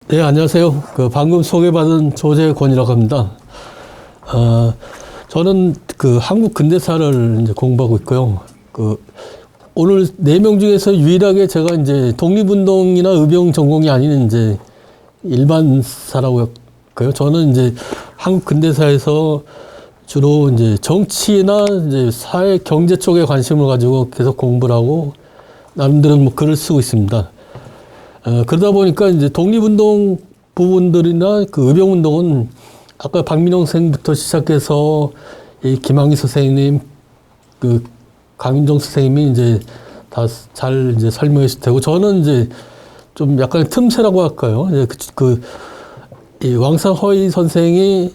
네, 안녕하세요. 방금 소개받은 조재권이라고 합니다. 저는 한국 근대사를 이제 공부하고 있고요. 오늘 4명 중에서 유일하게 제가 이제 독립운동이나 의병 전공이 아닌 이제 일반사라고 할까요? 저는 이제 한국 근대사에서 주로 이제 정치나 이제 사회 경제 쪽에 관심을 가지고 계속 공부를 하고 나름대로 뭐 글을 쓰고 있습니다. 그러다 보니까 이제 독립운동 부분들이나 의병운동은 아까 박민영 선생님부터 시작해서 이 김항기 선생님, 강윤정 선생님이 이제 다 잘 이제 설명했을 테고, 저는 이제 좀 약간 틈새라고 할까요? 이제 이 왕상허이 선생이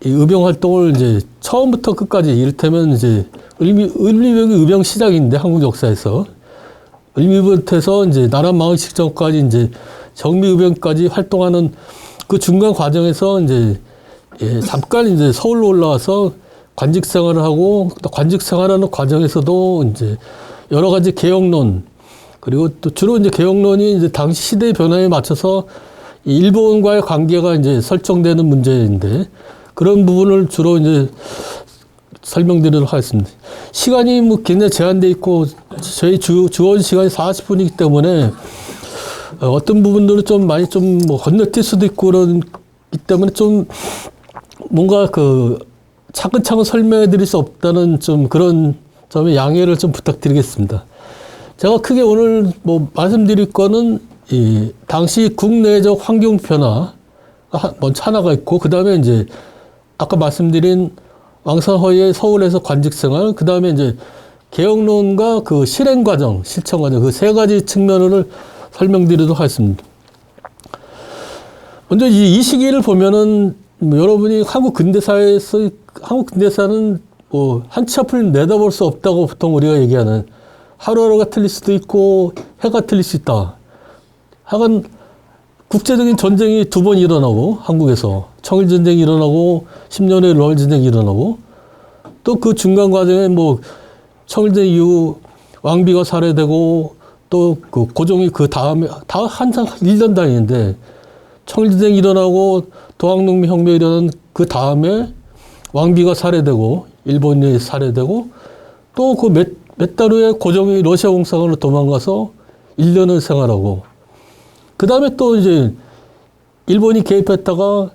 이 의병 활동을 이제 처음부터 끝까지 이를테면 이제 을미병이 의병 시작인데 한국 역사에서 을미부터해서 이제 나라마을 직전까지 이제 정미의병까지 활동하는 그 중간 과정에서 이제 잠깐 이제 서울로 올라와서 관직 생활을 하고, 또 관직 생활하는 과정에서도 이제 여러 가지 개혁론, 그리고 또 주로 이제 개혁론이 이제 당시 시대의 변화에 맞춰서 일본과의 관계가 이제 설정되는 문제인데, 그런 부분을 주로 이제 설명드리도록 하겠습니다. 시간이 뭐 굉장히 제한되어 있고, 저희 주어진 시간이 40분이기 때문에, 어떤 부분들은 좀 많이 좀 뭐 건너뛸 수도 있고 그러기 때문에 좀 뭔가 차근차근 설명해 드릴 수 없다는 좀 그런 점에 양해를 좀 부탁드리겠습니다. 제가 크게 오늘 뭐 말씀드릴 거는 이 당시 국내적 환경 변화가 먼저 하나가 있고, 그 다음에 이제 아까 말씀드린 왕상허이의 서울에서 관직 생활, 그 다음에 이제 개혁론과 실행 과정, 실천 과정, 그 세 가지 측면을 설명드리도록 하겠습니다. 먼저 이 시기를 보면은 여러분이 한국 근대사는 뭐 한치 앞을 내다볼 수 없다고 보통 우리가 얘기하는, 하루하루가 틀릴 수도 있고 해가 틀릴 수 있다. 하여간 국제적인 전쟁이 2번 일어나고, 한국에서 청일전쟁이 일어나고 10년 후에 러일전쟁이 일어나고, 또 그 중간 과정에 뭐 청일전 이후 왕비가 살해되고, 또 고종이 다음에 다 항상 1년 단위인데, 청일전쟁이 일어나고 도항농민혁명이 일어난 그 다음에 왕비가 살해되고 일본이 살해되고, 또 몇 달 후에 고종이 러시아 공산으로 도망가서 1년을 생활하고, 그 다음에 또 이제 일본이 개입했다가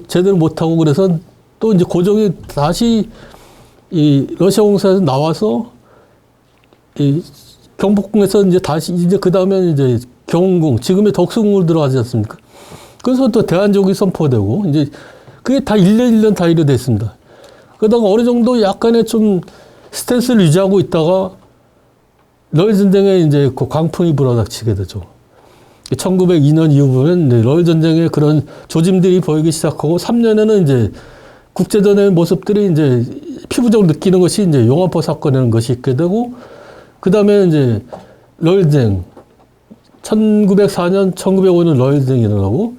제대로 못하고, 그래서 또 이제 고종이 다시 이 러시아 공산에서 나와서 이 경복궁에서 이제 다시 그 다음에 이제 경운궁, 지금의 덕수궁을 들어가지 않습니까? 그래서 또 대한족이 선포되고, 이제 그게 다 1년 단위로 됐습니다. 그러다가 어느 정도 약간의 좀 스탠스를 유지하고 있다가 러일전쟁에 이제 광풍이 불어닥치게 되죠. 1902년 이후 보면 러일전쟁에 그런 조짐들이 보이기 시작하고, 3년에는 이제 국제전의 모습들이 이제 피부적으로 느끼는 것이 이제 용안포 사건이라는 것이 있게 되고, 그 다음에 이제 러일전쟁, 1904년, 1905년 러일전쟁이 일어나고,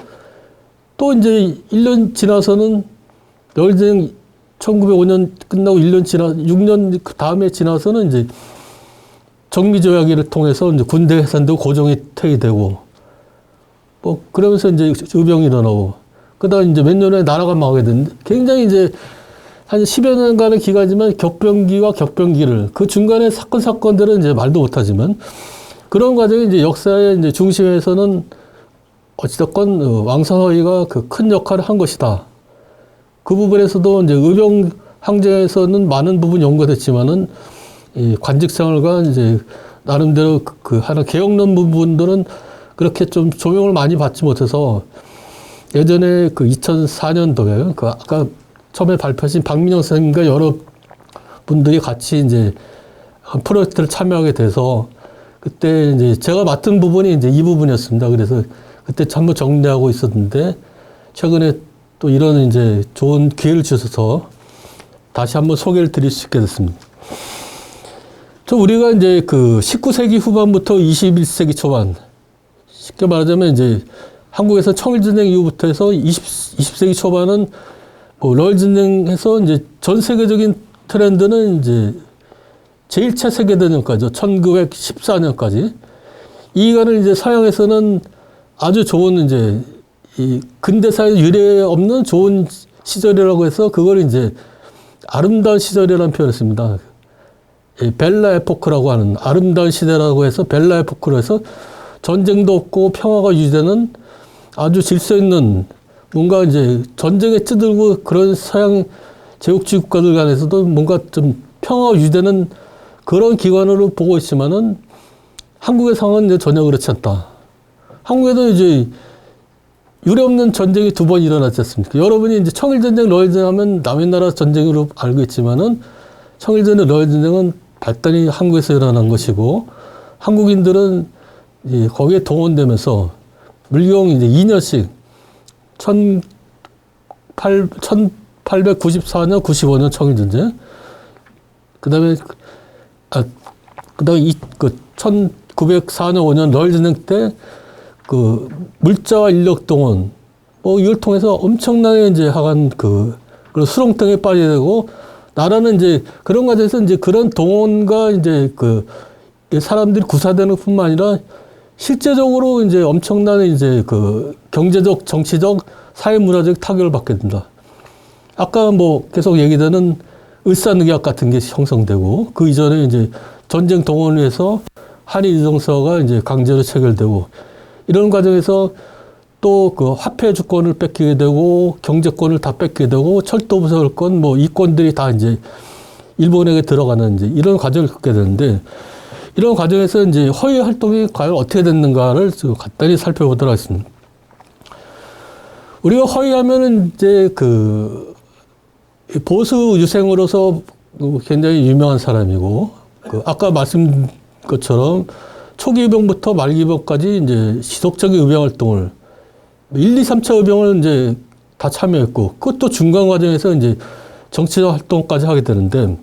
또 이제 1년 지나서는 러일전쟁 1905년 끝나고 6년 그 다음에 지나서는 이제 정미조약을 통해서 이제 군대 해산되고 고종이 퇴위되고, 뭐 그러면서 이제 의병이 일어나고, 그다음 이제 몇 년 후에 나라가 망하게 됐는데, 굉장히 이제 한 10여 년간의 기간이지만 격변기와 격변기를, 그 중간에 사건들은 이제 말도 못하지만, 그런 과정에 이제 역사의 이제 중심에서는 어찌됐건 왕상허이가 큰 역할을 한 것이다. 그 부분에서도 이제 의병 항쟁에서는 많은 부분 연구가 됐지만은, 이 관직 생활과 이제 나름대로 하나 개혁론 부분들은 그렇게 좀 조명을 많이 받지 못해서, 예전에 2004년도에요. 아까 처음에 발표하신 박민영 선생님과 여러 분들이 같이 이제 프로젝트를 참여하게 돼서, 그때 이제 제가 맡은 부분이 이제 이 부분이었습니다. 그래서 그때 한번 정리하고 있었는데, 최근에 또 이런 이제 좋은 기회를 주셔서 다시 한번 소개를 드릴 수 있게 됐습니다. 우리가 이제 19세기 후반부터 21세기 초반, 쉽게 말하자면 이제 한국에서 청일전쟁 이후부터 해서 20세기 초반은 뭐 러일전쟁에서 이제 전 세계적인 트렌드는 이제 제1차 세계대전까지죠. 1914년까지. 이 기간을 이제 서양에서는 아주 좋은 이제 이 근대사에 유례 없는 좋은 시절이라고 해서 그걸 이제 아름다운 시절이라는 표현을 씁니다. 이 벨라 에포크라고 하는 아름다운 시대라고 해서 벨라 에포크로 해서 전쟁도 없고 평화가 유지되는 아주 질서 있는 뭔가 이제 전쟁에 찌들고 그런 서양 제국주의 국가들 간에서도 뭔가 좀 평화가 유지되는 그런 기관으로 보고 있지만은 한국의 상황은 이제 전혀 그렇지 않다. 한국에도 이제 유례 없는 전쟁이 2번 일어났지 않습니까? 여러분이 이제 청일전쟁, 러일전쟁 하면 남의 나라 전쟁으로 알고 있지만은 청일전쟁, 러일전쟁은 발단이 한국에서 일어난 것이고 한국인들은 이제 거기에 동원되면서 물경 이제 2년씩 1894년, 95년 청일전쟁, 그다음에 1904년, 5년 러일전쟁 때 그 물자와 인력 동원 이걸 통해서 엄청나게 이제 하간 그런 수렁땡에 빠지게 되고 나라는 이제 그런 과정에서 이제 그런 동원과 이제 그 사람들이 구사되는 뿐만 아니라 실제적으로 이제 엄청난 이제 그 경제적, 정치적, 사회문화적 타격을 받게 된다. 아까 뭐 계속 얘기되는 을사늑약 같은 게 형성되고 그 이전에 이제 전쟁 동원을 해서 한일 이정서가 이제 강제로 체결되고 이런 과정에서 또 그 화폐 주권을 뺏기게 되고 경제권을 다 뺏기게 되고 철도 부설권 뭐 이권들이 다 이제 일본에게 들어가는 이제 이런 과정을 겪게 되는데 이런 과정에서 이제 허위 활동이 과연 어떻게 됐는가를 간단히 살펴보도록 하겠습니다. 우리가 허위하면은 이제 그 보수 유생으로서 굉장히 유명한 사람이고 그 아까 말씀 것처럼 초기병부터 말기병까지 이제 지속적인 의병 활동을 1, 2, 3차 의병을 이제 다 참여했고 그것도 중간 과정에서 이제 정치적 활동까지 하게 되는데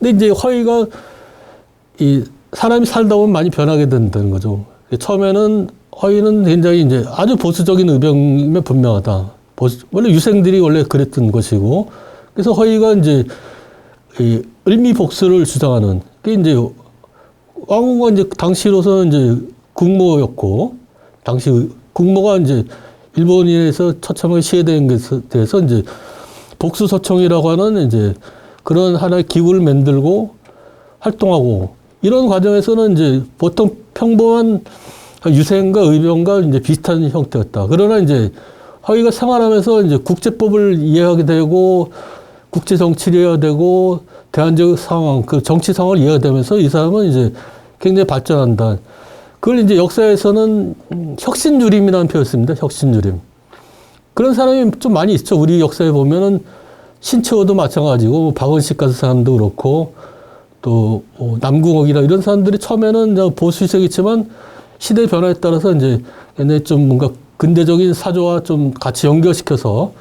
근데 이제 허위가 이 사람이 살다 보면 많이 변하게 된다는 거죠. 처음에는 허위는 굉장히 이제 아주 보수적인 의병이면 분명하다. 원래 유생들이 원래 그랬던 것이고 그래서 허위가 이제 이 을미복수를 주장하는 게 이제 왕후가 이제 당시로서는 이제 국모였고, 당시 국모가 이제 일본인에서 처참하게 시해된 것에 대해서 이제 복수서총이라고 하는 이제 그런 하나의 기구를 만들고 활동하고, 이런 과정에서는 이제 보통 평범한 유생과 의병과 이제 비슷한 형태였다. 그러나 이제 허위가 생활하면서 이제 국제법을 이해하게 되고, 국제 정치를 이해해야 되고, 대한적 상황, 그 정치 상황을 이해가 되면서 이 사람은 이제 굉장히 발전한다. 그걸 이제 역사에서는 혁신유림이라는 표현을 씁니다. 혁신유림. 그런 사람이 좀 많이 있죠. 우리 역사에 보면은 신채호도 마찬가지고, 박원식 같은 사람도 그렇고, 또 남궁옥이나 이런 사람들이 처음에는 보수색이지만 시대 변화에 따라서 이제 얘네 좀 뭔가 근대적인 사조와 좀 같이 연결시켜서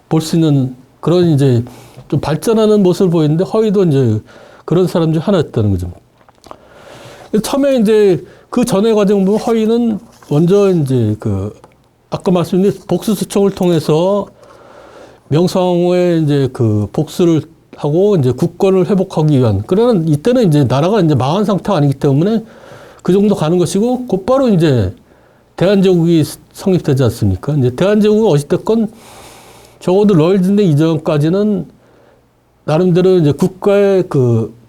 볼 수 있는 그런 이제 좀 발전하는 모습을 보이는데, 허위도 이제 그런 사람 중 하나였다는 거죠. 처음에 이제 그 전의 과정 보면 허위는 먼저 이제 그 아까 말씀드린 복수수총을 통해서 명성황후의 이제 그 복수를 하고 이제 국권을 회복하기 위한, 그러나 이때는 이제 나라가 이제 망한 상태가 아니기 때문에 그 정도 가는 것이고, 곧바로 이제 대한제국이 성립되지 않습니까? 이제 대한제국은 어찌됐건 적어도 러일전쟁 이전까지는 나름대로 이제 국가의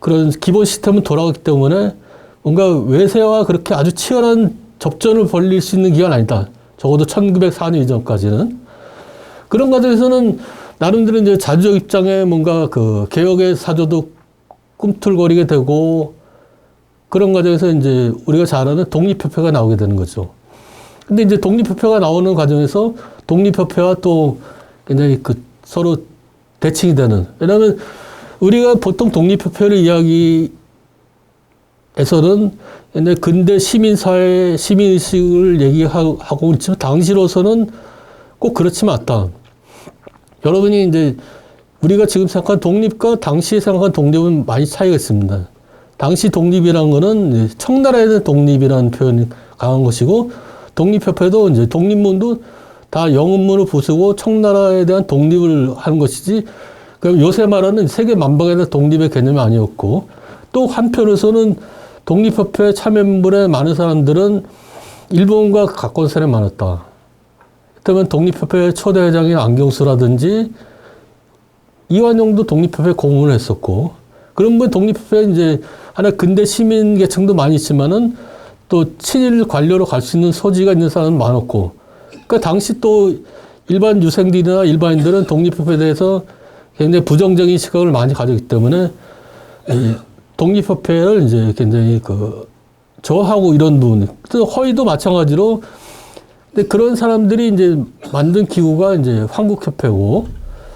그런 기본 시스템은 돌아갔기 때문에 뭔가 외세와 그렇게 아주 치열한 접전을 벌일 수 있는 기간 아니다. 적어도 1904년 이전까지는. 그런 과정에서는 나름대로 이제 자주적 입장에 뭔가 그 개혁의 사조도 꿈틀거리게 되고, 그런 과정에서 이제 우리가 잘 아는 독립협회가 나오게 되는 거죠. 근데 이제 독립협회가 나오는 과정에서 독립협회와 또 굉장히 그 서로 대칭이 되는, 왜냐하면 우리가 보통 독립협회를 이야기에서는 옛날 근대 시민사회, 시민의식을 얘기하고 있지만 당시로서는 꼭 그렇지만 않다. 여러분이 이제 우리가 지금 생각한 독립과 당시에 생각한 독립은 많이 차이가 있습니다. 당시 독립이라는 거는 청나라에 대한 독립이라는 표현이 강한 것이고, 독립협회도 이제 독립문도 다 영문문을 부수고 청나라에 대한 독립을 하는 것이지, 그럼 요새 말하는 세계 만방에 대한 독립의 개념이 아니었고, 또 한편으로서는 독립협회 참여물의 많은 사람들은 일본과 가까운 사람이 많았다. 그러면 독립협회 초대회장인 안경수라든지 이완용도 독립협회 고문을 했었고, 그런 분 독립협회 이제 하나 근대 시민 계층도 많이 있지만은 또 친일 관료로 갈 수 있는 소지가 있는 사람은 많았고, 그러니까 당시 또 일반 유생들이나 일반인들은 독립협회에 대해서 굉장히 부정적인 시각을 많이 가졌기 때문에 이 독립협회를 이제 굉장히 저하고 이런 부분, 또 허위도 마찬가지로. 근데 그런 사람들이 이제 만든 기구가 이제 한국협회고,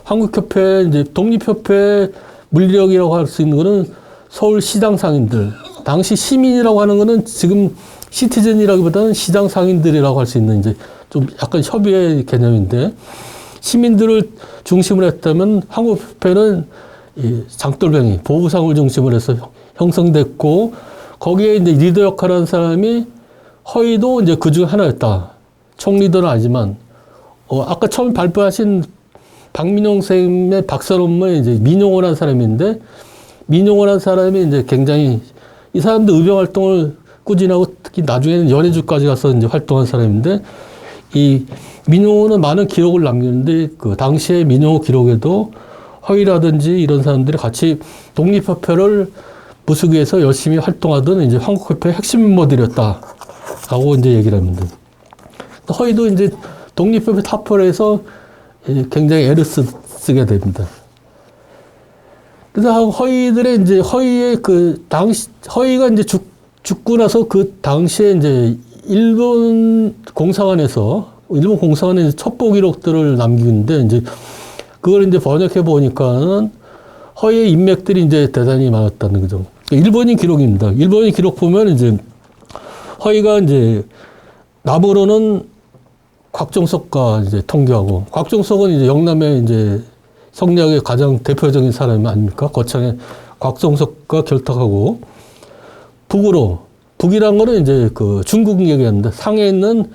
한국협회 이제 독립협회 물리력이라고 할 수 있는 거는 서울시장 상인들, 당시 시민이라고 하는 거는 지금 시티즌이라기보다는 시장 상인들이라고 할 수 있는 이제 좀 약간 협의의 개념인데, 시민들을 중심으로 했다면 한국협회는 이 장돌뱅이, 보부상을 중심으로 해서 형성됐고, 거기에 이제 리더 역할을 하는 사람이 허위도 이제 그 중에 하나였다. 총리더는 아니지만, 아까 처음 발표하신 박민용 선생님의 박사 논문에 이제 민용호라는 사람인데, 민용호라는 사람이 이제 굉장히 이 사람도 의병 활동을 꾸준하고 특히 나중에는 연해주까지 가서 이제 활동한 사람인데, 이 민용호는 많은 기록을 남기는데 그 당시에 민용호 기록에도 허위라든지 이런 사람들이 같이 독립협회를 부수기 위해서 열심히 활동하던 이제 한국협회 핵심 멤버들이었다라고 이제 얘기를 합니다. 허위도 이제 독립협회 타포에서 굉장히 애를 쓰게 됩니다. 그래서 허위들의 이제 허위의 허위가 이제 죽고 나서 그 당시에 이제 일본 공사관에서 첩보 기록들을 남기는데 이제 그걸 이제 번역해 보니까는 허위의 인맥들이 이제 대단히 많았다는 거죠. 일본인 기록입니다. 일본인 기록 보면 이제 허위가 이제 남으로는 곽종석과 이제 통교하고, 곽종석은 이제 영남의 이제 성리학의 가장 대표적인 사람이 아닙니까? 거창에 곽종석과 결탁하고, 북이란 거는 이제 중국 얘기하는데, 상해에 있는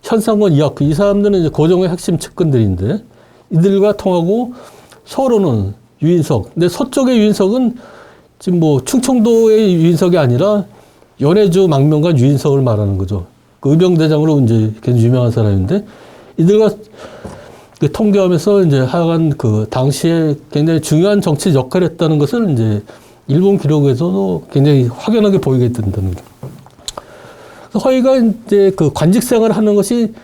현상권 이학그, 이 사람들은 이제 고종의 핵심 측근들인데, 이들과 통하고, 서로는 유인석. 근데 서쪽의 유인석은 지금 충청도의 유인석이 아니라 연해주 망명관 유인석을 말하는 거죠. 의병대장으로 이제 굉장히 유명한 사람인데, 이들과 통교하면서 이제 하여간 당시에 굉장히 중요한 정치 역할을 했다는 것을 이제 일본 기록에서도 굉장히 확연하게 보이게 된다는 거죠. 허위가 이제 관직 생활을 하는 것이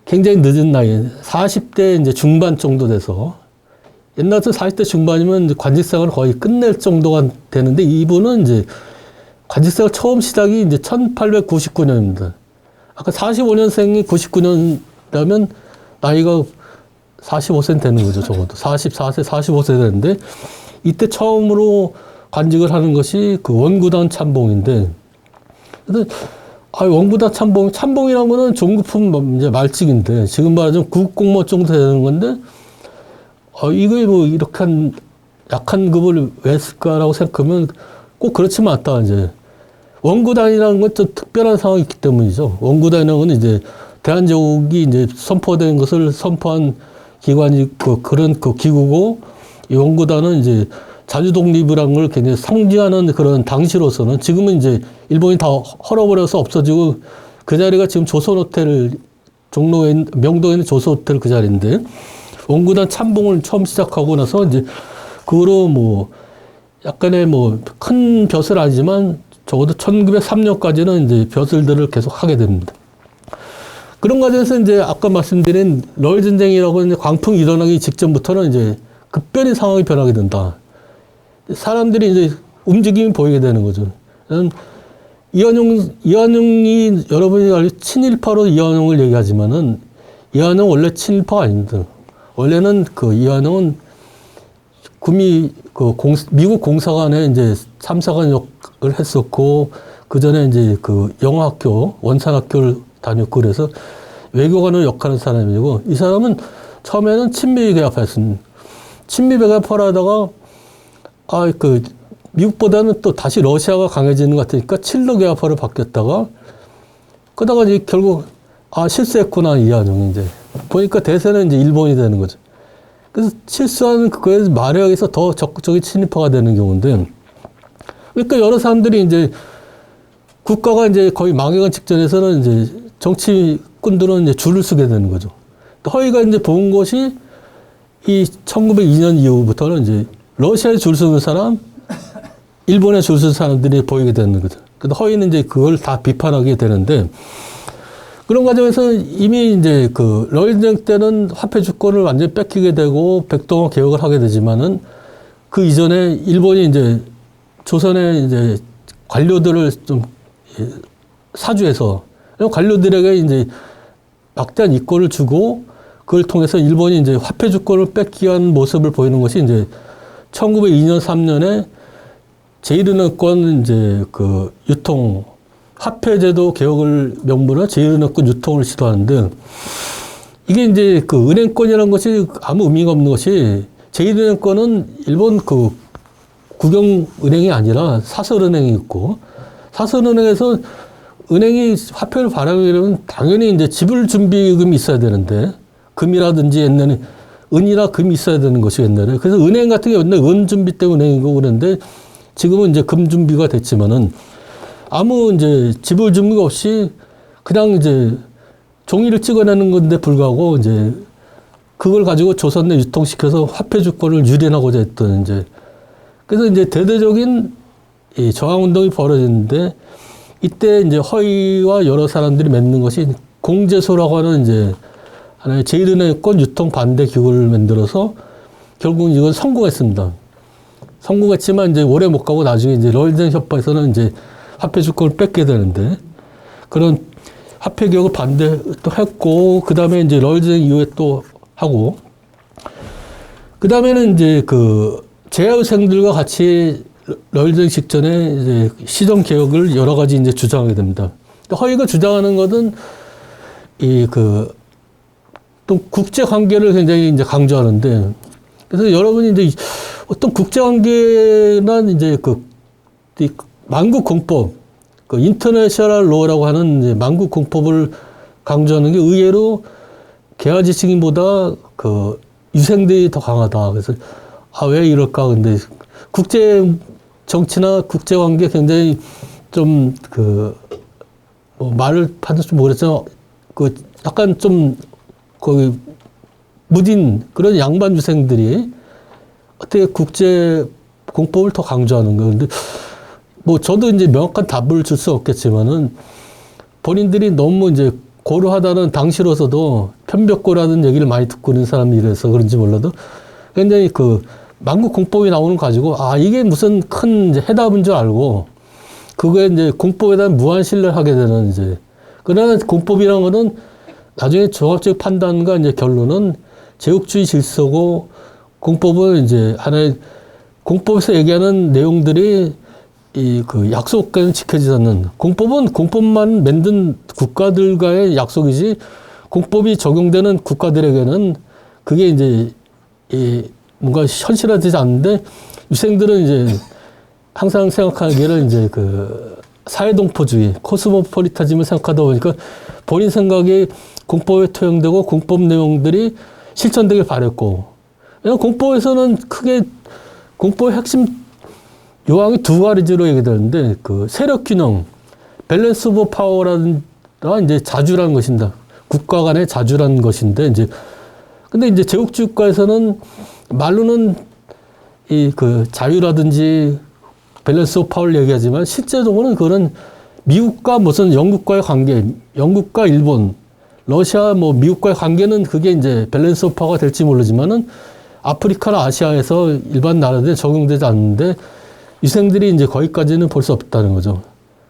굉장히 늦은 나이, 40대 이제 중반 정도 돼서, 옛날 같은 40대 중반이면 이제 관직 생활을 거의 끝낼 정도가 되는데, 이분은 이제 관직 생활 처음 시작이 이제 1899년입니다. 아까 45년생이 99년이라면 나이가 45세 되는 거죠, 적어도. 44세, 45세 되는데, 이때 처음으로 관직을 하는 것이 원구단 참봉인데, 그래서 원구단 참봉이라는 거는 종급품 이제 말직인데, 지금 말하자면 국공무원 정도 되는 건데, 이거 이렇게 약한 급을 왜 했을까라고 생각하면 꼭 그렇지만 않다, 이제. 원구단이라는 건 좀 특별한 상황이 있기 때문이죠. 원구단이라는 건 이제 대한제국이 이제 선포된 것을 선포한 기관이 그런 기구고, 이 원구단은 이제 자주독립이라는 걸 굉장히 상징하는 그런 당시로서는, 지금은 이제 일본이 다 헐어버려서 없어지고 그 자리가 지금 조선호텔, 종로에 명동에 있는 조선호텔 그 자리인데, 원구단 참봉을 처음 시작하고 나서 이제 그거로 약간의 큰 벼슬 아니지만 적어도 1903년까지는 이제 벼슬들을 계속 하게 됩니다. 그런 과정에서 이제 아까 말씀드린 러일 전쟁이라고 이제 광풍이 일어나기 직전부터는 이제 급변히 상황이 변하게 된다. 사람들이 이제 움직임이 보이게 되는 거죠. 이완용이 여러분이 알고 친일파로 이완용을 얘기하지만은, 이완용 원래 친일파가 아닙니다. 원래는 이완용은 미국 공사관에 이제 참사관 역을 했었고, 그 전에 이제 영어학교, 원산학교를 다녔고, 그래서 외교관을 역할하는 사람이고, 이 사람은 처음에는 친미계합했습니다. 친미계합을 하다가, 미국보다는 또 다시 러시아가 강해지는 것 같으니까 칠러계합화로 바뀌었다가, 그러다가 이제 결국, 실수했구나, 이완용이 이제. 보니까 대세는 이제 일본이 되는 거죠. 그래서 실수하는 그거에 말에 의해서 더 적극적인 친일파가 되는 경우인데, 그러니까 여러 사람들이 이제 국가가 이제 거의 망해간 직전에서는 이제 정치꾼들은 이제 줄을 서게 되는 거죠. 허위가 이제 본 것이 이 1902년 이후부터는 이제 러시아에 줄 서는 사람, 일본에 줄 서는 사람들이 보이게 되는 거죠. 근데 허위는 이제 그걸 다 비판하게 되는데, 그런 과정에서 이미 이제 그 러일전 때는 화폐 주권을 완전히 뺏기게 되고 백동원 개혁을 하게 되지만은 그 이전에 일본이 이제 조선의 이제 관료들을 좀 사주해서 관료들에게 이제 막대한 이권을 주고 그걸 통해서 일본이 이제 화폐 주권을 뺏기 위한 모습을 보이는 것이 이제 1902년 3년에 제1은행권 이제 그 유통 화폐제도 개혁을 명분으로 제1은행권 유통을 시도하는데, 이게 이제 그 은행권이라는 것이 아무 의미가 없는 것이, 제1은행권은 일본 그 국영은행이 아니라 사설은행이 있고, 사설은행에서 은행이 화폐를 발행하려면 당연히 이제 지불 준비금이 있어야 되는데, 금이라든지 옛날에 은이나 금이 있어야 되는 것이 옛날에. 그래서 은행 같은 게 옛날에 은 준비 때문에 은행이고 그랬는데, 지금은 이제 금 준비가 됐지만은 아무 이제 지불 준비가 없이 그냥 이제 종이를 찍어내는 건데 불구하고 이제 그걸 가지고 조선 내 유통시켜서 화폐 주권을 유린하고자 했던 이제, 그래서 이제 대대적인 이 저항 운동이 벌어지는데, 이때 이제 허위와 여러 사람들이 맺는 것이 공제소라고 하는 이제 하나의 제1은행권 유통 반대 기구를 만들어서 결국 이건 성공했습니다. 성공했지만 이제 오래 못 가고 나중에 이제 러일전 협파에서는 이제 화폐 주권을 뺏게 되는데, 그런 화폐 개혁을 반대 또 했고, 그 다음에 이제 러일전 이후에 또 하고, 그 다음에는 이제 그 재학생들과 같이 러일전 직전에 이제 시정 개혁을 여러 가지 이제 주장하게 됩니다. 허위가 주장하는 것은 이 그 또 국제 관계를 굉장히 이제 강조하는데, 그래서 여러분이 이제 어떤 국제 관계나 이제 그 만국 공법, 그 인터내셔널 로라고 하는 이제 만국 공법을 강조하는 게 의외로 개화 지식인보다 그 유생들이 더 강하다. 그래서 아, 왜 이럴까? 근데 국제 정치나 국제 관계 굉장히 좀 그 뭐 말을 하는지 모르겠지만 그 약간 좀 거기 무딘 그런 양반 유생들이 어떻게 국제 공법을 더 강조하는 거예요. 근데 뭐 저도 이제 명확한 답을 줄 수 없겠지만은 본인들이 너무 이제 고루하다는 당시로서도 편벽고라는 얘기를 많이 듣고 있는 사람이라서 그런지 몰라도 굉장히 그 만국 공법이 나오는 거 가지고 아, 이게 무슨 큰 이제 해답인 줄 알고 그거에 이제 공법에 대한 무한 신뢰를 하게 되는 이제, 그러나 공법이라는 거는 나중에 종합적 판단과 이제 결론은 제국주의 질서고, 공법은 이제 하나의 공법에서 얘기하는 내용들이 이 그 약속과는 지켜지지 않는, 공법은 공법만 만든 국가들과의 약속이지 공법이 적용되는 국가들에게는 그게 이제 이 뭔가 현실화되지 않는데, 유생들은 이제 항상 생각하기를 이제 그 사회동포주의, 코스모폴리타즘을 생각하다 보니까 본인 생각이 공법에 투영되고 공법 내용들이 실천되길 바랬고, 공법에서는 크게 공법의 핵심 요항이 두 가지로 얘기되는데, 그 세력 균형, 밸런스 오브 파워라는 이제 자주라는 것입니다. 국가 간의 자주라는 것인데, 이제 근데 이제 제국주의 국가에서는 말로는 이 그 자유라든지 밸런스 오브 파워를 얘기하지만 실제적으로는 그거는 미국과 무슨 영국과의 관계, 영국과 일본, 러시아 뭐 미국과의 관계는 그게 이제 밸런스 오브 파워가 될지 모르지만은 아프리카나 아시아에서 일반 나라들에 적용되지 않는데 유생들이 이제 거기까지는 볼 수 없다는 거죠.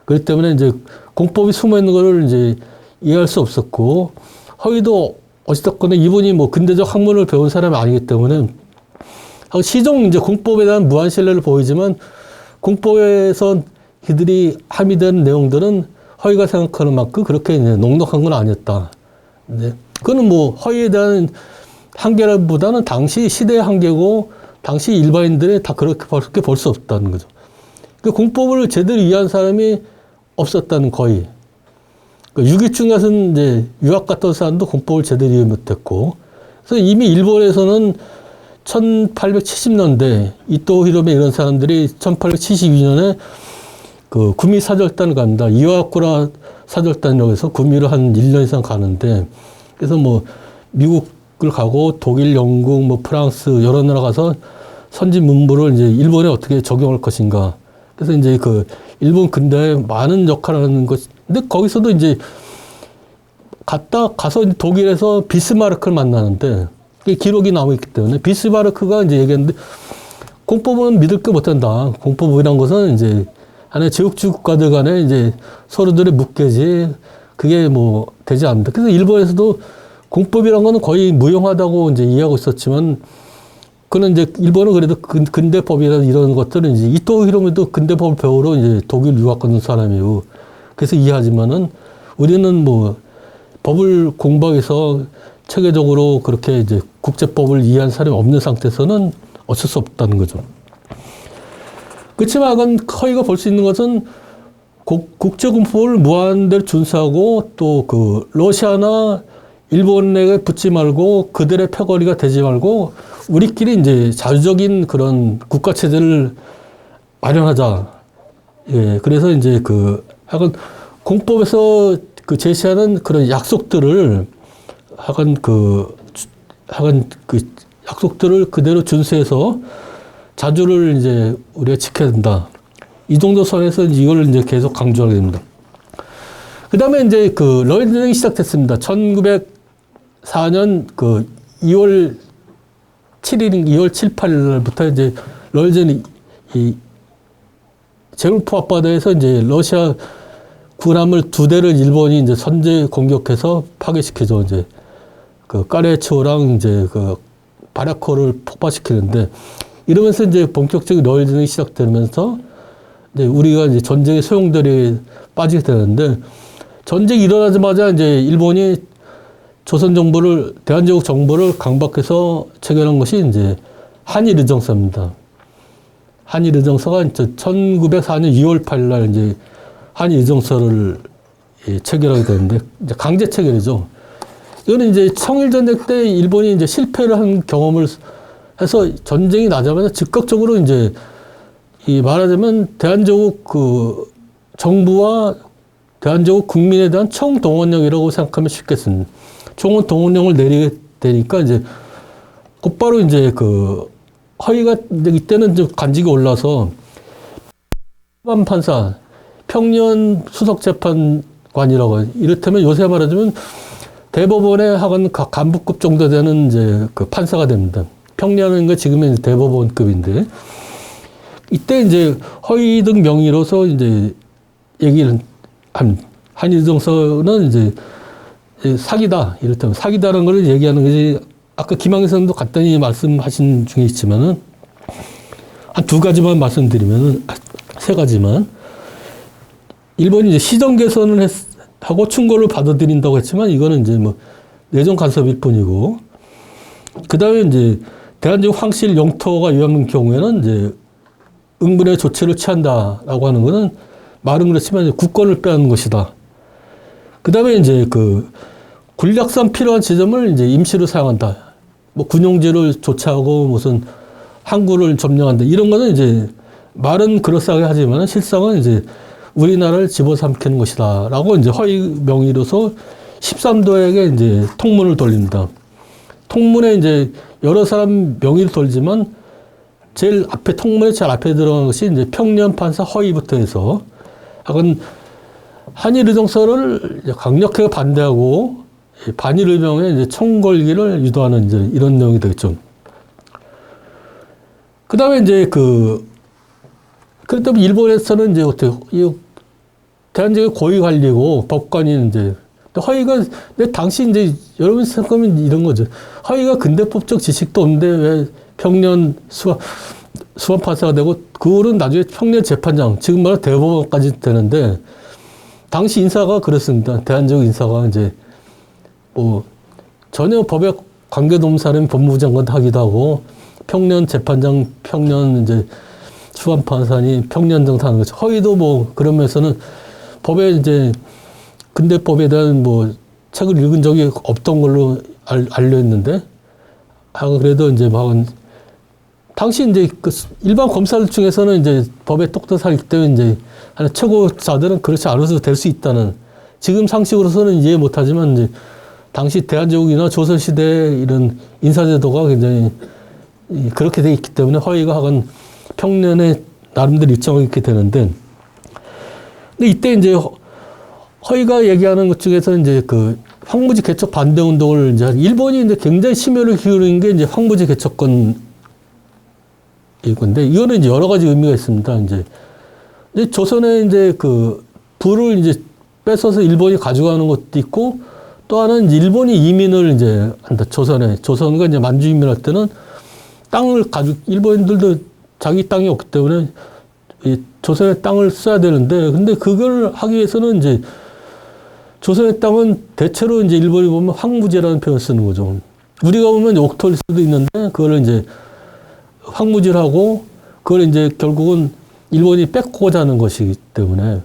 그렇기 때문에 이제 공법이 숨어 있는 거를 이제 이해할 수 없었고, 허위도 어찌됐거나 이분이 뭐 근대적 학문을 배운 사람이 아니기 때문에 시종 이제 공법에 대한 무한 신뢰를 보이지만 공법에서 그들이 함의된 내용들은 허위가 생각하는 만큼 그렇게 이제 녹록한 건 아니었다. 네. 그거는 뭐 허위에 대한 한계보다는 당시 시대의 한계고 당시 일반인들이 다 그렇게 볼 수 없다는 거죠. 그 공법을 제대로 이해한 사람이 없었다는, 거의. 그 6.27 같은 이제 유학 갔던 사람도 공법을 제대로 이해 못했고, 그래서 이미 일본에서는 1870년대 이토 히로메 이런 사람들이 1872년에 그 구미사절단을 갑니다. 이와쿠라 사절단이라고 해서 구미를 한 1년 이상 가는데, 그래서 뭐 미국을 가고 독일, 영국, 뭐 프랑스 여러 나라 가서 선진 문물을 이제 일본에 어떻게 적용할 것인가. 그래서 이제 그 일본 근대에 많은 역할을 하는 것. 근데 거기서도 이제 가서 독일에서 비스마르크를 만나는데, 기록이 나와 있기 때문에 비스마르크가 이제 얘기했는데, 공법은 믿을 게 못한다. 공법이란 것은 이제 하나의 제국주의 국가들 간에 이제 서로들의 묵계지, 그게 뭐 되지 않는다. 그래서 일본에서도 공법이란 거는 거의 무용하다고 이제 이해하고 있었지만, 그는 이제 일본은 그래도 근대법이라는 이런 것들은 이제 이토 히로미도 근대법을 배우러 이제 독일 유학 가는 사람이고, 그래서 이해하지만은 우리는 뭐 법을 공부해서 체계적으로 그렇게 이제 국제법을 이해한 사람이 없는 상태에서는 어쩔 수 없다는 거죠. 그렇지만 허이가 볼 수 있는 것은 국제공법을 무한대로 준수하고 또 그 러시아나 일본에게 붙지 말고 그들의 패거리가 되지 말고 우리끼리 이제 자주적인 그런 국가 체제를 마련하자. 예, 그래서 이제 그 약간 공법에서 그 제시하는 그런 약속들을 약간 그 약속들을 그대로 준수해서 자주를 이제 우리가 지켜야 된다. 이 정도 선에서 이걸 이제 계속 강조하게 됩니다. 그 다음에 이제 그 러일전쟁이 시작됐습니다. 1904년 그 2월 7, 8일부터 이제 러일전이 이 제울포 앞바다에서 이제 러시아 군함을 2대를 일본이 이제 선제 공격해서 파괴시키죠. 이제 그 까레츠호랑 이제 그 바라코를 폭파시키는데, 이러면서 이제 본격적인 러일전쟁이 시작되면서 이제 우리가 이제 전쟁의 소용돌이에 빠지게 되는데, 전쟁이 일어나자마자 이제 일본이 조선 정부를, 대한제국 정부를 강박해서 체결한 것이 이제 한일의정서입니다. 한일의정서가 이제 1904년 2월 8일 날 이제 한일의정서를 체결하게 되는데, 이제 강제 체결이죠. 이거는 이제 청일전쟁 때 일본이 이제 실패를 한 경험을 해서 전쟁이 나자마자 즉각적으로 이제 이 말하자면 대한제국 그 정부와 대한제국 국민에 대한 총동원령이라고 생각하면 쉽겠습니다. 총동원령을 내리게 되니까 이제 곧바로 이제 그 허위가 이때는 좀 간직이 올라서 판사, 평년 수석재판관이라고, 이를테면 요새 말하자면 대법원의 하건 간부급 정도 되는 이제 그 판사가 됩니다. 평년은 거 지금은 대법원급인데, 이때 이제 허위 등 명의로서 이제 얘기를 한 한일정서는 이제 사기다. 이를테면 사기다라는 걸 얘기하는 것이, 아까 김항희 선생도 간단히 말씀하신 중에 있지만은 한 2가지만 말씀드리면은, 3가지만. 일본이 이제 시정 개선을 하고 충고를 받아들인다고 했지만, 이거는 이제 뭐 내정 간섭일 뿐이고, 그 다음에 이제 대한제국 황실 영토가 위험한 경우에는 이제 응분의 조치를 취한다라고 하는 거는 말은 그렇지만 국권을 빼앗는 것이다. 그 다음에 이제 그 군락상 필요한 지점을 이제 임시로 사용한다. 뭐 군용지를 조치하고 무슨 항구를 점령한다. 이런 거는 이제 말은 그럴싸하게 하지만 실상은 이제 우리나라를 집어삼키는 것이다. 라고 이제 허위 명의로서 13도에게 이제 통문을 돌립니다. 통문에 이제 여러 사람 명의를 돌지만 제일 앞에, 통문에 제일 앞에 들어간 것이 이제 평년 판사 허위부터 해서 약간 한일의정서를 강력하게 반대하고 반일의병에 이제 총 걸기를 유도하는 이제 이런 내용이 되겠죠. 그 다음에 이제 그렇다면 일본에서는 이제 어떻게, 대한제국 고위 관리고 법관이 이제, 허위가, 근데 당시 이제 여러분 생각하면 이런 거죠. 허위가 근대법적 지식도 없는데 왜 평년 수반판사가 되고, 그거는 나중에 평년 재판장, 지금 말로 대법원까지 되는데, 당시 인사가 그렇습니다. 대한제국 인사가 이제 뭐 전혀 법에 관계도 없는 사람이 법무부 장관 하기도 하고, 평년 재판장, 평년 이제 수반판사니 평년 정도 하는 거죠. 허위도 뭐 그러면서는 법에 이제 근대법에 대한 뭐 책을 읽은 적이 없던 걸로 알려 있는데, 그래도 이제 막 당시 이제 그 일반 검사들 중에서는 이제 법에 똑똑하기 때문에 이제 최고자들은 그렇지 않아도 될 수 있다는 지금 상식으로서는 이해 못하지만 이제 당시 대한제국이나 조선시대 이런 인사제도가 굉장히 그렇게 돼 있기 때문에 허위가 하건 평년에 나름대로 일정하게 이렇게 되는데, 근데 이때 이제 허위가 얘기하는 것 중에서 이제 그 황무지 개척 반대 운동을 이제 일본이 이제 굉장히 심혈을 기울인 게 이제 황무지 개척권 이건데, 이거는 이제 여러 가지 의미가 있습니다. 이제 조선에 이제 그 부를 이제 뺏어서 일본이 가져가는 것도 있고, 또 하나는 이제 일본이 이민을 이제 한다. 조선과 이제 만주 이민할 때는 땅을 일본인들도 자기 땅이 없기 때문에 이 조선의 땅을 써야 되는데, 근데 그걸 하기 위해서는 이제 조선의 땅은 대체로 이제 일본이 보면 황무지라는 표현을 쓰는 거죠. 우리가 보면 옥토일 수도 있는데, 그걸 이제 황무지를 하고, 그걸 이제 결국은 일본이 뺏고자 하는 것이기 때문에.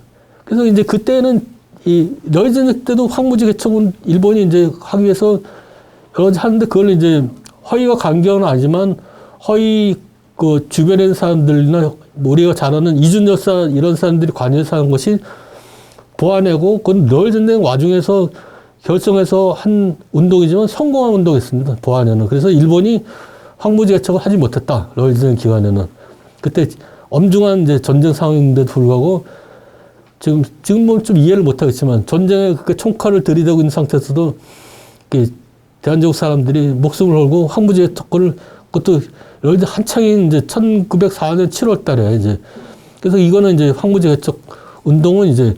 그래서 이제 그때는 이 러일전쟁 때도 황무지 개척은 일본이 이제 하기 위해서 여러 가지 하는데, 그걸 이제 허위가 간경은 아니지만 허위 그 주변에 있는 사람들이나 우리가 잘 아는 이준 열사 이런 사람들이 관여해서 하는 것이 보완하고, 그건 러일전쟁 와중에서 결성해서 한 운동이지만 성공한 운동이었습니다. 보완에는. 그래서 일본이 황무지 개척을 하지 못했다. 러일전쟁 기간에는. 그때 엄중한 이제 전쟁 상황인데도 불구하고 지금 보면 좀 이해를 못하겠지만 전쟁에 그렇게 총칼을 들이대고 있는 상태에서도 대한민국 사람들이 목숨을 걸고 황무지 개척을, 그것도 러일전쟁 한창인 이제 1904년 7월 달에 이제, 그래서 이거는 이제 황무지 개척 운동은 이제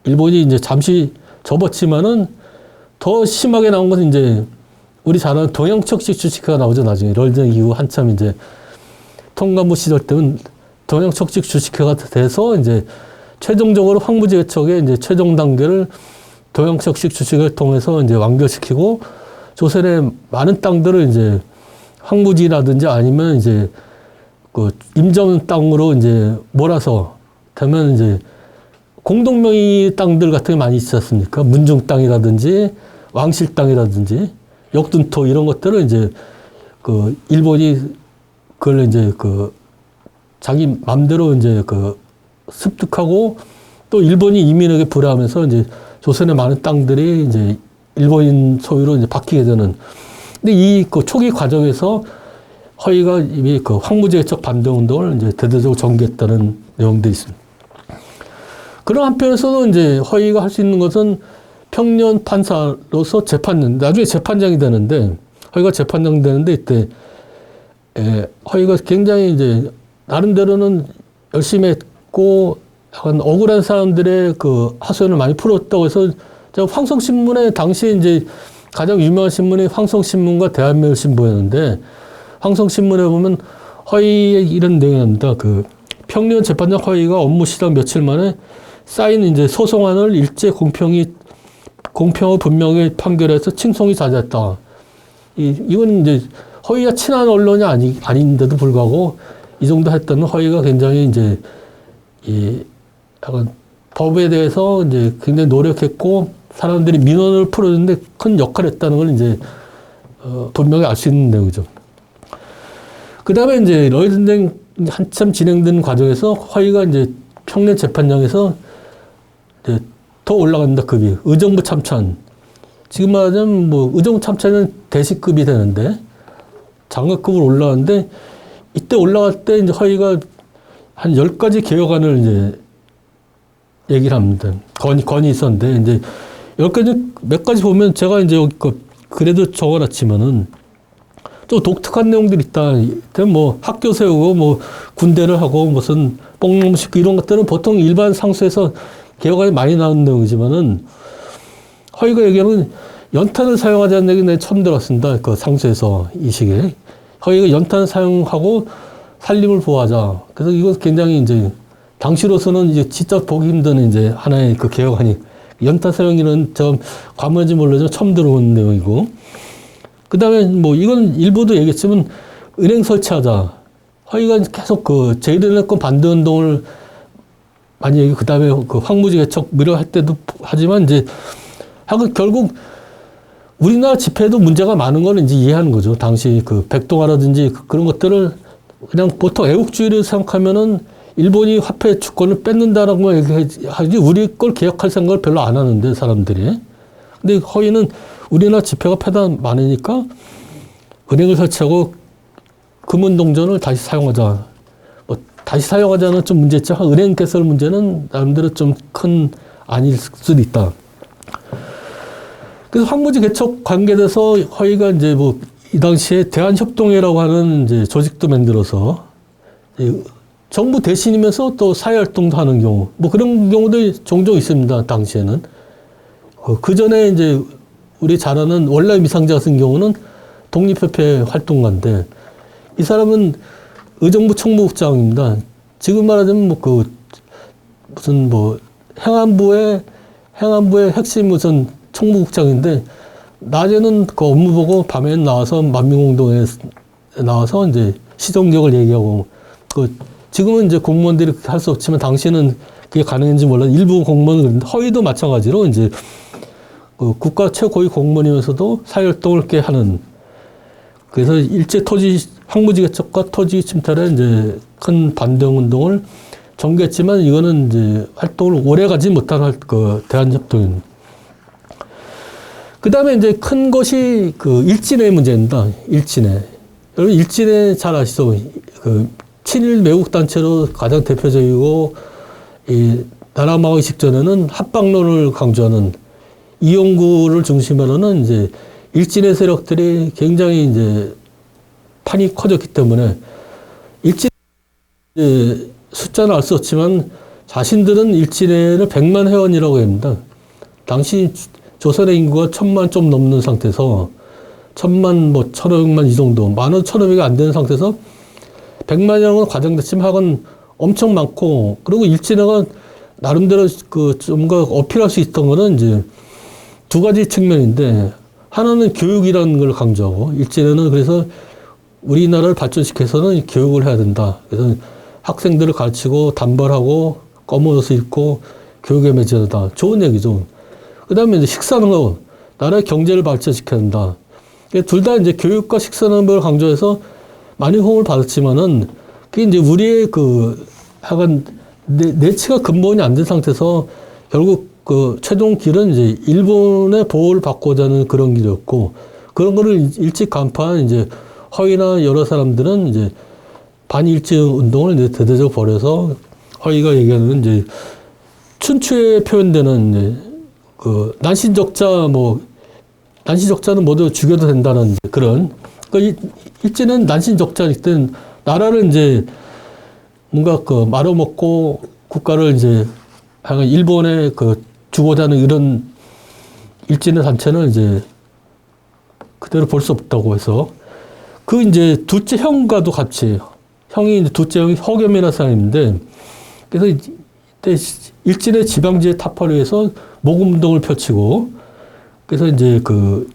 일본이 이제 잠시 접었지만은 더 심하게 나온 것은 이제 우리 잘 아는 동양척식 주식회가 나오죠. 나중에 러일전쟁 이후 한참 이제 통감부 시절 때는 동양척식 주식회가 돼서 이제 최종적으로 황무지 개척의 이제 최종 단계를 동양척식 주식을 통해서 이제 완결시키고, 조선의 많은 땅들을 이제 황무지라든지 아니면 이제 그 임점 땅으로 이제 몰아서 되면 이제 공동명의 땅들 같은 게 많이 있지 않습니까? 문중 땅이라든지 왕실 땅이라든지 역둔토 이런 것들을 이제 그 일본이 그걸 이제 그 자기 맘대로 이제 그 습득하고, 또 일본이 이민에게 불하하면서 이제 조선의 많은 땅들이 이제 일본인 소유로 이제 바뀌게 되는. 근데 이 그 초기 과정에서 허위가 이미 그 황무지 개척 반대 운동을 이제 대대적으로 전개했다는 내용들이 있습니다. 그런 한편에서도 이제 허위가 할 수 있는 것은 평년 판사로서 나중에 재판장이 되는데, 허위가 재판장 되는데, 이때 허위가 굉장히 이제 나름대로는 열심히 했고 약간 억울한 사람들의 그 하소연을 많이 풀었다고 해서, 제가 황성신문에 당시 이제 가장 유명한 신문이 황성신문과 대한매일신보였는데, 황성신문에 보면 허위의 이런 내용이 납니다. 그 평년 재판장 허위가 업무 시작 며칠 만에 쌓인 이제 소송안을 일제 공평하고 분명히 판결해서 칭송이 자제했다. 이건 이제 허위가 친한 언론이 아닌데도 불구하고 이 정도 했다는 허위가 굉장히 이제 약간 법에 대해서 이제 굉장히 노력했고 사람들이 민원을 풀어주는데 큰 역할을 했다는 걸 이제 분명히 알 수 있는 내용이죠. 그 다음에 이제 러일전쟁 한참 진행되는 과정에서 허위가 이제 평년 재판장에서 이제 더 올라간다, 급이. 의정부 참찬. 지금 말하자면 뭐 의정부 참찬은 대시급이 되는데 장관급으로 올라가는데, 이때 올라갈 때 이제 허위가 한 10가지 개혁안을 이제 얘기를 합니다. 건이 있었는데, 이제 10가지, 몇 가지 보면 제가 이제 여기 그래도 적어놨지만은 좀 독특한 내용들이 있다. 뭐 학교 세우고 뭐 군대를 하고 무슨 뽕놈 싣고 이런 것들은 보통 일반 상수에서 개혁안이 많이 나오는 내용이지만은, 허위가 얘기하는 연탄을 사용하지 않는 얘기 내가 처음 들었습니다. 그 상수에서 이 시기에. 허위가 연탄을 사용하고 산림을 보호하자. 그래서 이건 굉장히 이제 당시로서는 이제 진짜 보기 힘든 이제 하나의 그 개혁안이, 연탄 사용이는 저 과문인지 모르지만 처음 들어본 내용이고, 그 다음에 뭐 이건 일부도 얘기했지만 은행 설치하자. 허위가 계속 그 제1은행권 반대 운동을 많이 얘기, 그 다음에 그 황무지 개척 무료할 때도 하지만 이제 하고 결국 우리나라 집회도 문제가 많은 걸 이제 이해하는 거죠. 당시 그 백동화라든지 그런 것들을 그냥 보통 애국주의를 생각하면은 일본이 화폐 주권을 뺏는다라고 얘기하지 우리 걸 개혁할 생각을 별로 안 하는데 사람들이. 근데 허위는 우리나라 지폐가 패다 많으니까 은행을 설치하고 금은동전을 다시 사용하자. 뭐 다시 사용하자는 좀 문제 있죠. 은행 개설 문제는 나름대로 좀 큰 아닐 수도 있다. 그래서 황무지 개척 관계돼서 허위가 이제 뭐 이 당시에 대한협동회라고 하는 이제 조직도 만들어서 정부 대신이면서 또 사회활동도 하는 경우, 뭐 그런 경우도 종종 있습니다. 당시에는. 그 전에 이제 우리 잘 아는 월남 이상자 같은 경우는 독립협회 활동가인데 이 사람은 의정부 총무국장입니다. 지금 말하자면 뭐 그 무슨 뭐 행안부의 핵심 무슨 총무국장인데 낮에는 그 업무 보고 밤에는 나와서 만민공동에 나와서 이제 시정력을 얘기하고 그 지금은 이제 공무원들이 할 수 없지만 당시에는 그게 가능한지 몰라 일부 공무원은 허위도 마찬가지로 이제 그 국가 최고위 공무원이면서도 사회활동을 꽤 하는 그래서 일제 토지 황무지 개척과 토지 침탈에 이제 큰 반대응 운동을 전개했지만 이거는 이제 활동을 오래 가지 못한 그 대한협동입니다. 그 다음에 이제 큰 것이 그 일진의 문제입니다. 일진의. 여러분 일진의 잘 아시죠? 그 친일 매국 단체로 가장 대표적이고 이 나라 망하기 직전에는 합방론을 강조하는 이용구를 중심으로는 이제 일진의 세력들이 굉장히 이제 판이 커졌기 때문에 일진 숫자는 알 수 없지만 자신들은 일진회를 100만 회원이라고 합니다. 당시 조선의 인구가 1000만 좀 넘는 상태에서 1000만 뭐 1500만 이 정도 많은 1500이 안 되는 상태에서 100만이라는 과장됐지만 하건 엄청 많고 그리고 일진회가 나름대로 그 좀가 어필할 수 있던 거는 이제 두 가지 측면인데 하나는 교육이라는 걸 강조하고 일진회는 그래서 우리나라를 발전시켜서는 교육을 해야 된다. 그래서 학생들을 가르치고 단발하고 검은 옷을 입고 교육에 매진하다. 좋은 얘기죠. 그 다음에 이제 식사하는 거, 나라의 경제를 발전시켜야 된다. 둘 다 이제 교육과 식사하는 걸 강조해서 많이 호응을 받았지만은, 그게 이제 우리의 그, 하여간, 내치가 근본이 안 된 상태에서 결국 그 최종 길은 이제 일본의 보호를 받고자 하는 그런 길이었고, 그런 거를 일찍 간파한 이제 허위나 여러 사람들은 이제 반일제 운동을 이제 대대적으로 벌여서 허위가 얘기하는 이제 춘추에 표현되는 이제 그 난신적자 난신적자는 모두 죽여도 된다는 그런 일제는 난신적자일 땐 나라를 이제 뭔가 그 말아먹고 국가를 이제 일본에 그 주고자 하는 이런 일진의 단체는 이제 그대로 볼 수 없다고 해서 그 이제 둘째 형과도 같이 형이 이제 둘째 형이 허겸이라는 사람인데 그래서 이때 일진의 지방지의 타파를 위해서 모금운동을 펼치고 그래서 이제 그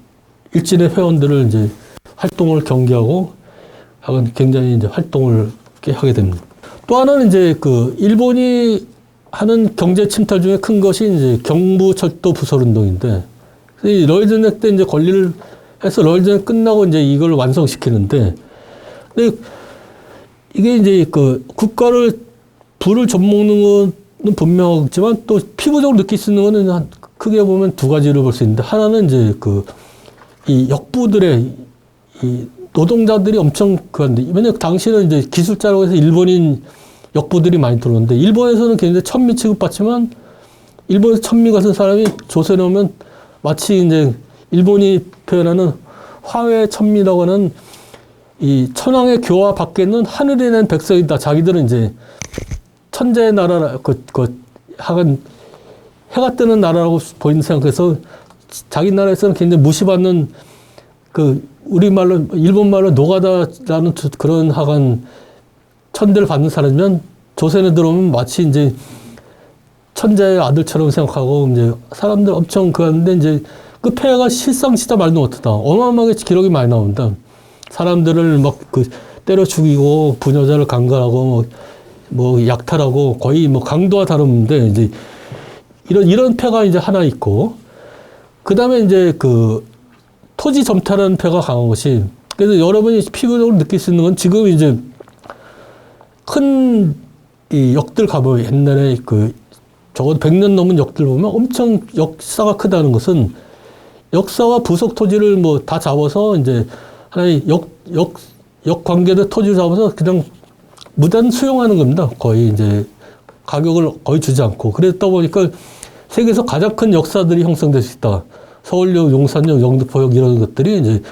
일진의 회원들을 이제 활동을 경계하고 굉장히 이제 활동을 하게 됩니다. 또 하나는 이제 그 일본이 하는 경제 침탈 중에 큰 것이 이제 경부철도 부설운동인데 러일전쟁 때 이제 권리를 해서 러일전쟁 끝나고 이제 이걸 완성시키는데 근데 이게 이제 그 국가를 부를 좀먹는 건 분명하지만 또 피부적으로 느낄 수 있는 거는 크게 보면 두 가지를 볼 수 있는데 하나는 이제 그 이 역부들의 이 노동자들이 엄청 그런데 왜냐면 당시는 이제 기술자라고 해서 일본인 역부들이 많이 들어오는데 일본에서는 굉장히 천미 취급받지만 일본에서 천미 같은 사람이 조선에 오면 마치 이제 일본이 표현하는 화훼 천미라고 하는 이 천황의 교화 밖에 있는 하늘에 낸 백성이다. 자기들은 이제 천재의 나라라, 하간 해가 뜨는 나라라고 보이는 생각해서 자기 나라에서는 굉장히 무시받는 우리말로, 일본말로 노가다라는 그런 하간 천대를 받는 사람이면 조선에 들어오면 마치 이제 천재의 아들처럼 생각하고 이제 사람들 엄청 그런데 이제 그 폐해가 실상치다 말도 못하다. 어마어마하게 기록이 많이 나온다. 사람들을 막 때려 죽이고 부녀자를 강간하고 뭐 약탈하고 거의 뭐 강도와 다른데 이제 이런 폐가 이제 하나 있고 그 다음에 이제 그 토지 점탈하는 폐가 강한 것이 그래서 여러분이 피부적으로 느낄 수 있는 건 지금 이제 큰 이 역들 가보면 옛날에 그 적어도 100년 넘은 역들 보면 엄청 역사가 크다는 것은 역사와 부속 토지를 뭐 다 잡아서 이제 하나의 역 관계대 토지를 잡아서 그냥 무단 수용하는 겁니다. 거의 이제 가격을 거의 주지 않고. 그랬다 보니까 세계에서 가장 큰 역사들이 형성될 수 있다. 서울역, 용산역, 영등포역 이런 것들이 이제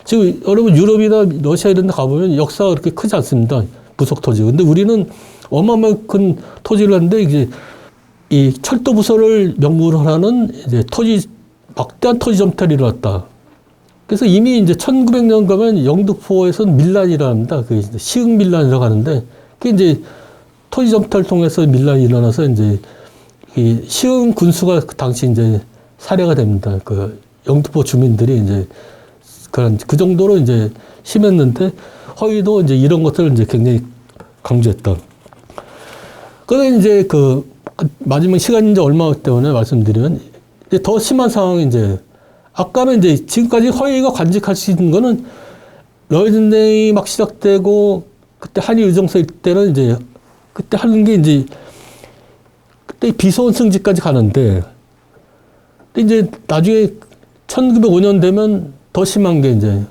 지금 여러분 유럽이나 러시아 이런 데 가보면 역사가 그렇게 크지 않습니다. 부속 토지. 근데 우리는 어마어마한 큰 토지를 하는데 이제 이 철도 부서를 명분으로 하는 이제 막대한 토지 점탈이 일어났다. 그래서 이미 이제 1900년 가면 영등포에서는 밀란이라 합니다. 그 시흥 밀란이라고 하는데 그게 이제 토지 점탈을 통해서 밀란이 일어나서 이제 이 시흥 군수가 그 당시 이제 살해가 됩니다. 그 영등포 주민들이 이제 그 정도로 이제 심했는데 허위도 이제 이런 것들을 이제 굉장히 강조했다. 그런데 이제 그 마지막 시간이 이제 얼마 때문에 말씀드리면 이제 더 심한 상황이 이제 아까는 이제 지금까지 허위가 관직할 수 있는 거는 러일전쟁이 막 시작되고 그때 한일 의정서 때는 이제 그때 하는 게 이제 그때 비소원 승지까지 가는데 근데 이제 나중에 1905년 되면 더 심한 게 이제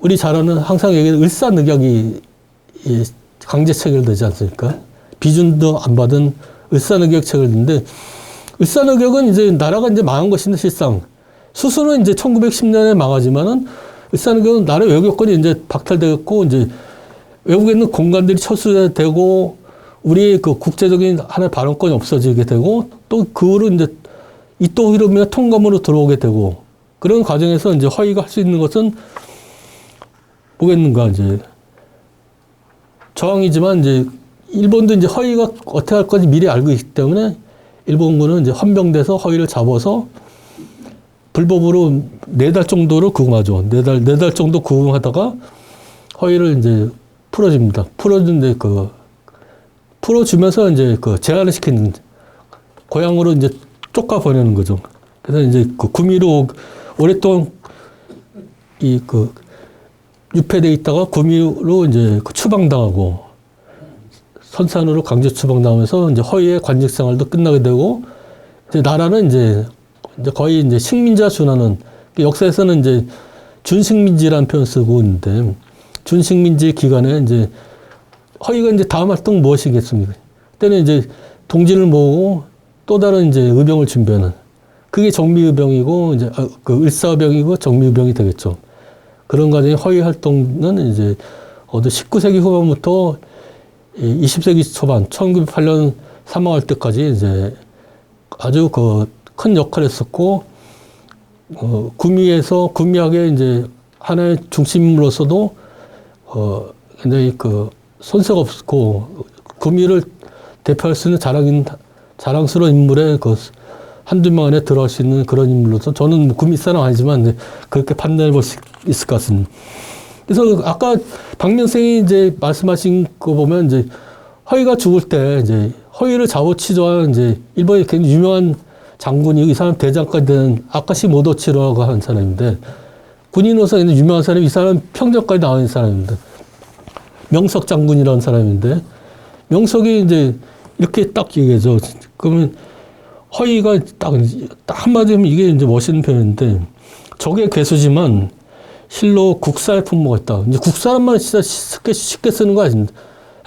우리 잘 아는 항상 얘기하는 을사늑약이 강제 체결되지 않습니까? 비준도 안 받은 을사늑약 체결되는데 을사늑약은 이제 나라가 이제 망한 것인데 실상 수수는 이제 1910년에 망하지만은 을사늑약은 나라 외교권이 이제 박탈되었고 이제 외국에 있는 공간들이 철수되고 우리의 그 국제적인 하나의 발언권이 없어지게 되고 또 그 후로 이제 이토 히로부미가 통감으로 들어오게 되고 그런 과정에서 이제 허위가 할 수 있는 것은 뭐겠는가 이제 저항이지만 이제 일본도 이제 허위가 어떻게 할 건지 미리 알고 있기 때문에 일본군은 이제 헌병돼서 허위를 잡아서 불법으로 4달 정도를 구금하죠. 4달 정도 구금하다가 허위를 이제 풀어줍니다. 풀어주면서 이제 그 제한을 시키는 고향으로 이제 쫓아 보내는 거죠. 그래서 이제 그 구미로 오랫동안 유폐돼 있다가 구미로 이제 추방당하고 선산으로 강제 추방당하면서 이제 허위의 관직 생활도 끝나게 되고 이제 나라는 이제 거의 이제 식민지화 준하는 역사에서는 이제 준식민지라는 표현 쓰고 있는데 준식민지 기간에 이제 허위가 이제 다음 활동 무엇이겠습니까? 그때는 이제 동지를 모으고 또 다른 이제 의병을 준비하는 그게 정미의병이고 이제 그 을사의병이고 정미의병이 되겠죠. 그런 과정에 허위 활동은 이제 19세기 후반부터 20세기 초반 1908년 사망할 때까지 이제 아주 그 큰 역할을 했었고 구미학의 이제 하나의 중심으로서도 굉장히 그 손색 없고 구미를 대표할 수 있는 자랑스러운 인물의 그 한두 명 안에 들어갈 수 있는 그런 인물로서 저는 구미 사람 아니지만 그렇게 판단해 볼 수 있을 것 같습니다. 그래서 아까 박명생이 이제 말씀하신 거 보면 이제 허위가 죽을 때 이제 허위를 자고치조한 이제 일본의 굉장히 유명한 장군이 이 사람 대장까지 된 아카시 모도치로라고 하는 사람인데 군인으로서 유명한 사람이 이 사람 평전까지 나온 사람입니다. 명석 장군이라는 사람인데 명석이 이제 이렇게 딱 얘기하죠. 그러면 허위가 딱 한마디 하면 이게 이제 멋있는 표현인데 적의 괴수지만 실로 국사의 풍모가 있다. 이제 국사란만 진짜 쉽게 쓰는 거 아닙니다.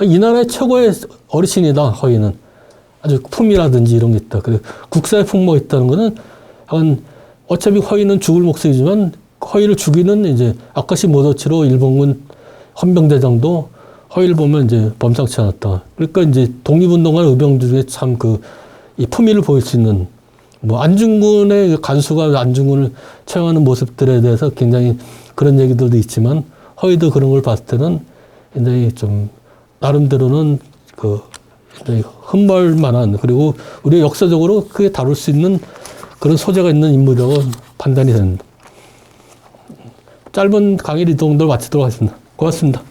이 나라의 최고의 어르신이다. 허위는 아주 품이라든지 이런 게 있다. 그래 국사의 풍모가 있다는 거는 어차피 허위는 죽을 목숨이지만 허위를 죽이는 이제 아카시 모도치로 일본군 헌병대장도 허위를 보면 이제 범상치 않았다. 그러니까 이제 독립운동한 의병 중에 참 이 품위를 보일 수 있는 뭐 안중근의 간수가 안중근을 처형하는 모습들에 대해서 굉장히 그런 얘기들도 있지만 허위도 그런 걸 봤을 때는 굉장히 좀 나름대로는 굉장히 흠모할 만한 그리고 우리 역사적으로 크게 다룰 수 있는 그런 소재가 있는 인물이라고 판단이 됩니다. 짧은 강의를 이 정도로 마치도록 하겠습니다. 고맙습니다.